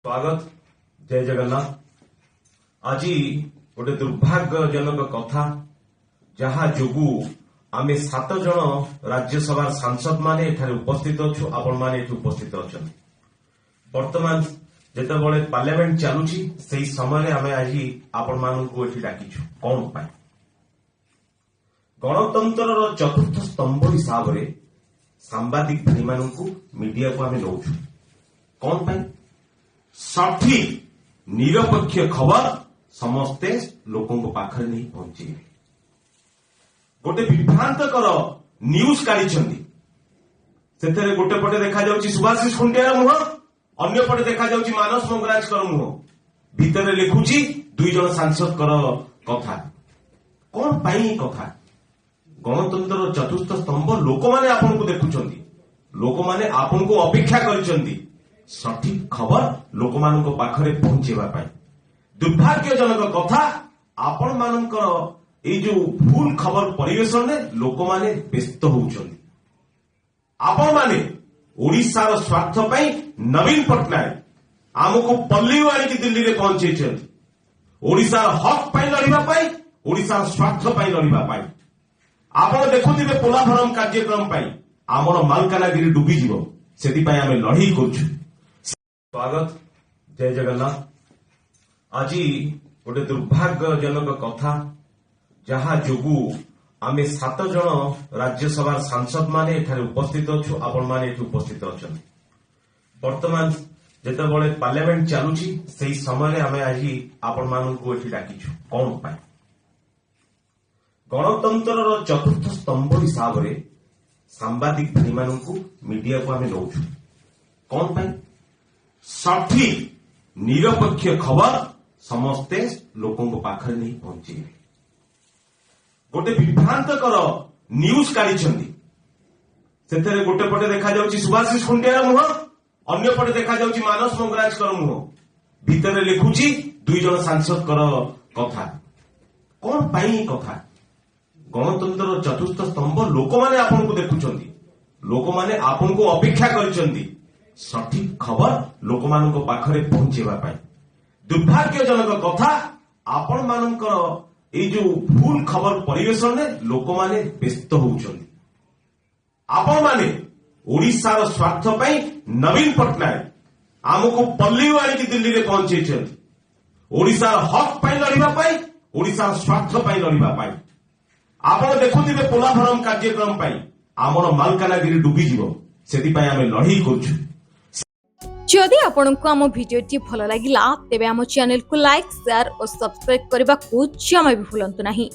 स्वागत जय जगन्नाथ। आज गोटे दुर्भाग्यजनक कथा जहा जोगु आमे 7 जन राज्यसभा सांसद माने एठारे उपस्थित अच्छु। आपण माने एठी उपस्थित अछन। वर्तमान जेतेबेले पार्लियामेंट चालुची सेही समय आमे आज आपण मानकु एठी डाकिछु। कोन पाई गणतंत्रर चतुर्थ स्तंभ हिसाब रे सांबादिक भाई मानकु मीडिया को आमे नौछु। कोन पाई सठिक निरपेक्ष खबर समस्ते लोकों पाखरे नहीं पहुंचे। गोटे विभ्रांतकर न्यूज काढ़ी गोटे पटे देखा जाउची सुभाषिष खुंटियार मुह, अन्य पटे देखा जाउची मानस मंगराजकर मुह। भितर लिखुची 2 जन सांसद कथा। कौन पाई कथा गणतंत्र चतुर्थ स्तंभ लोक माने आपन को देखुचंती, लोक माने आपन को अपेक्षा करिसंती सठिक खबर लोक मानक पाखरे पहुंचेबा पाई। दुर्भाग्यजनक कथा आपण मानकर ए जो भूल खबर परिवेशन ने लोक माने व्यस्त होउचंती। आपण माने ओडिशार स्वार्थ पाई नवीन पटनायक आमको पल्ली वाली दिल्ली रे पहुंचेछंती। ओडिशार हक पाई लड़िबा पाई, ओडिशार स्वार्थ पाई लड़िबा पाई। आपण देखुथिबे पोलाभरम कार्यक्रम पाई आमर मालकानगिरी डुबी जीवो, सेति पाई आमे लढी करछु। स्वागत जय जगन्नाथ। आज गोटे दुर्भाग्यजनक कथा जहा जोगु आमे 7 जन राज्यसभा सांसद माने एठारे उपस्थित अच्छु। आपण माने एठी उपस्थित अछन। वर्तमान जेतेबेले पार्लियामेंट चालुची सेही समय आमे आज आपण मानकु एठी डाकिछु। कोन पाई गणतंत्रर चतुर्थ स्तंभ हिसाब रे सांबादिक भाई मानकु मीडिया को आमे नौछु। कोन पाई सठिक निरपेक्ष खबर समस्ते लोकों पाखरे नहीं पहुंचे। गोटे विभ्रांतकर न्यूज काढ़ी गोटे पटे देखा जाउची सुभाषिष खुंटियार मुह, अन्य पटे देखा जाउची मानस मंगराजकर मुह। भितर लिखुची 2 जन सांसद कथा। कौन पाई कथा गणतंत्र चतुर्थ स्तंभ लोक माने आपन को देखुचंती, लोक माने आपन को अपेक्षा करिसंती सठिक खबर लोक मानक पाखरे पहुंचेबा पाई। दुर्भाग्यजनक कथा आपण मानकर ए जो भूल खबर परिवेशन ने लोक माने व्यस्त होउचंती। आपण माने ओडिशार स्वार्थ पाई नवीन पटनायक आमको पल्ली वाली दिल्ली रे पहुंचेछंती। ओडिशार हक पाई लड़िबा पाई, ओडिशार स्वार्थ पाई लड़िबा पाई। आपण देखुथिबे पोलाभरम कार्यक्रम पाई आमर मालकानगिरी डुबी जीवो, सेति पाई आमे लढी करछु। जदि आपंक आम भिडी भल लगा तेब आम चैनल को लाइक, शेयर और सब्सक्राइब करने को जमा भी भूलु नहीं।